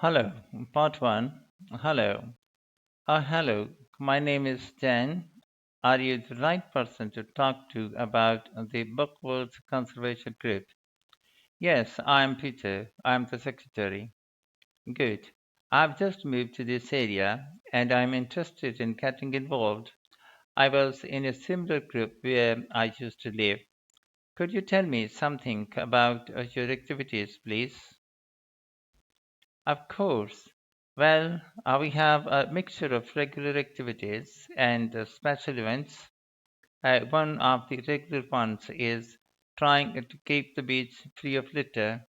Hello, part one. Hello. Hello. My name is Dan. Are you the right person to talk to about the Bookworth Conservation Group? Yes, I'm Peter. I'm the secretary. Good. I've just moved to this area and I'm interested in getting involved. I was in a similar group where I used to live. Could you tell me something about your activities, please? Of course. Well, we have a mixture of regular activities and special events. One of the regular ones is trying to keep the beach free of litter.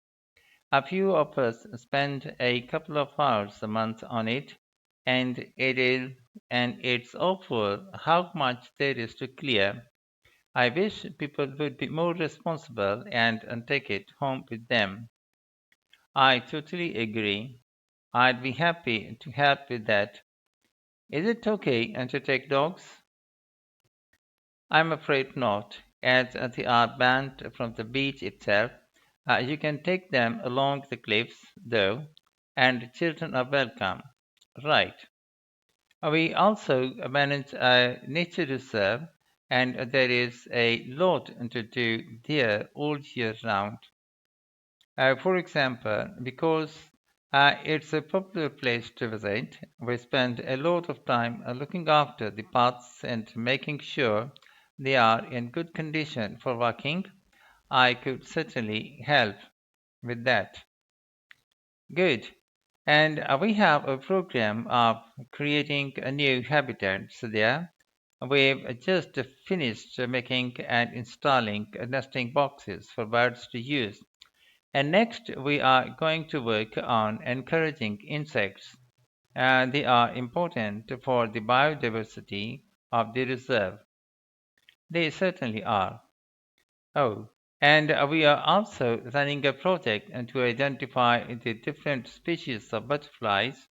A few of us spend a couple of hours a month on it, and it's awful how much there is to clear. I wish people would be more responsible and take it home with them. I totally agree. I'd be happy to help with that. Is it okay to take dogs? I'm afraid not, as they are banned from the beach itself. You can take them along the cliffs, though, and children are welcome. Right. We also manage a nature reserve, and there is a lot to do there all year round. For example, because it's a popular place to visit, we spend a lot of time looking after the paths and making sure they are in good condition for walking. I could certainly help with that. Good. And we have a program of creating a new habitats there. We've just finished making and installing nesting boxes for birds to use. And next, we are going to work on encouraging insects. They are important for the biodiversity of the reserve. They certainly are. Oh, and we are also running a project to identify the different species of butterflies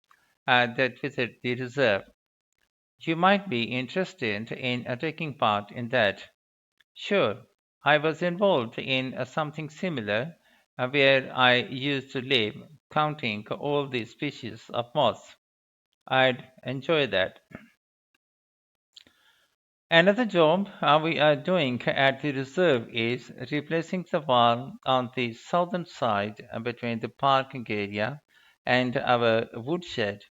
that visit the reserve. You might be interested in taking part in that. Sure, I was involved in something similar where I used to live, counting all the species of moths. I'd enjoy that. Another job we are doing at the reserve is replacing the wall on the southern side between the parking area and our woodshed.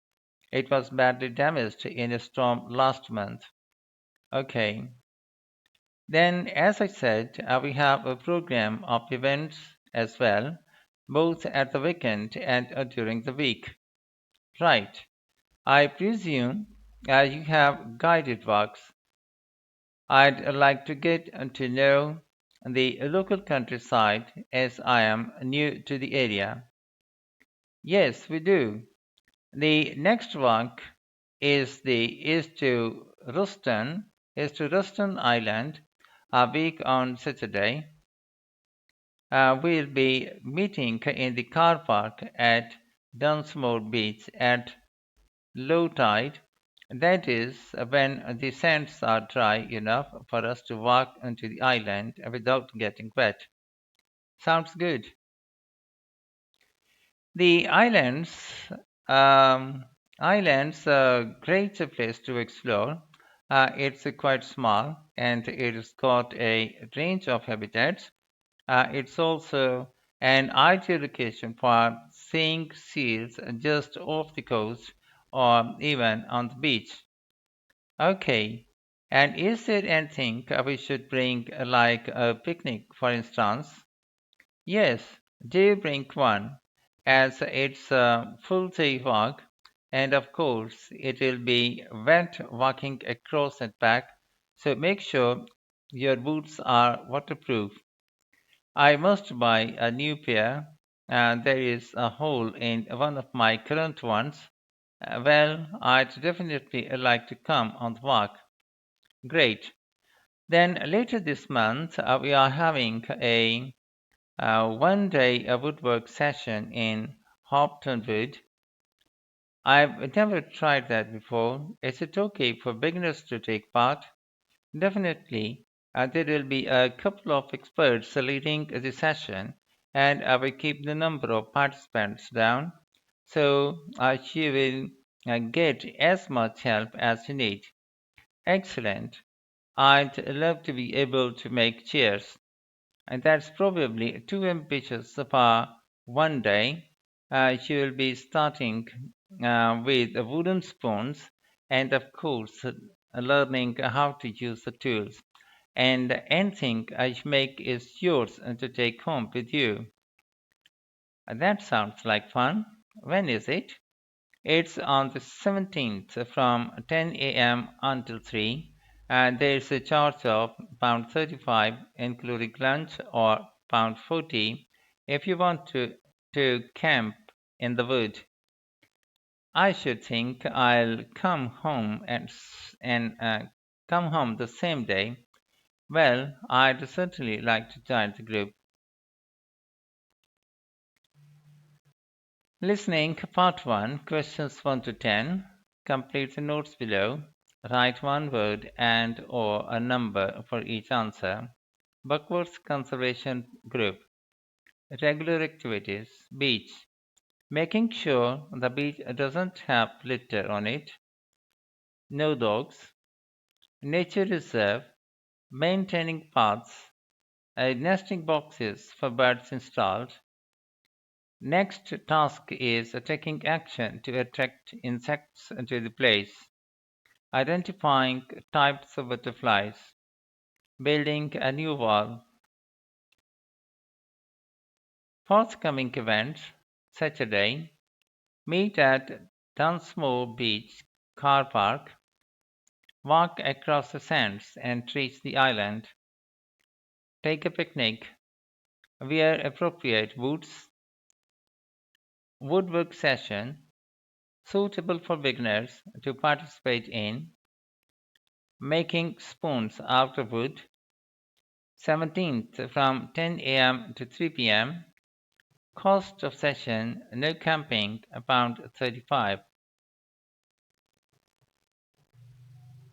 It was badly damaged in a storm last month. Okay, then, as I said, we have a program of events as well, both at the weekend and during the week. Right. I presume you have guided walks. I'd like to get to know the local countryside as I am new to the area. Yes, we do. The next walk is to Ruston Island a week on Saturday. We'll be meeting in the car park at Dunsmore Beach at low tide. That is when the sands are dry enough for us to walk onto the island without getting wet. Sounds good. The um, islands are a great place to explore. It's quite small and it's got a range of habitats. It's also an ideal location for seeing seals just off the coast or even on the beach. Okay, and is there anything we should bring, like a picnic, for instance? Yes, do bring one, as it's a full day walk, and of course, it will be wet walking across and back, so make sure your boots are waterproof. I must buy a new pair, and there is a hole in one of my current ones. Well, I'd definitely like to come on the walk. Great. Then later this month, we are having a 1 day woodwork session in Hopton Wood. I've never tried that before. Is it okay for beginners to take part? Definitely. There will be a couple of experts leading the session, and I will keep the number of participants down. so you will get as much help as you need. Excellent. I'd love to be able to make chairs. And that's probably too ambitious for one day. You will be starting with wooden spoons and, of course, learning how to use the tools. And anything I make is yours to take home with you. That sounds like fun. When is it? It's on the 17th from 10 a.m. until 3, and there's a charge of pound 35 including lunch or pound 40 if you want to camp in the wood. I should think I'll come home and come home the same day. Well, I'd certainly like to join the group. Listening Part 1, Questions 1 to 10. Complete the notes below. Write one word and/or a number for each answer. Buckworth Conservation Group. Regular activities. Beach. Making sure the beach doesn't have litter on it. No dogs. Nature reserve. Maintaining paths. Nesting boxes for birds installed. Next task is taking action to attract insects to the place, identifying types of butterflies, building a new wall. Forthcoming events: Saturday, meet at Dunsmore Beach car park, walk across the sands and reach the island, take a picnic, wear appropriate boots, woodwork session, suitable for beginners to participate in, making spoons out of wood, 17th from 10 a.m. to 3 p.m. Cost of session: no camping, pound 35.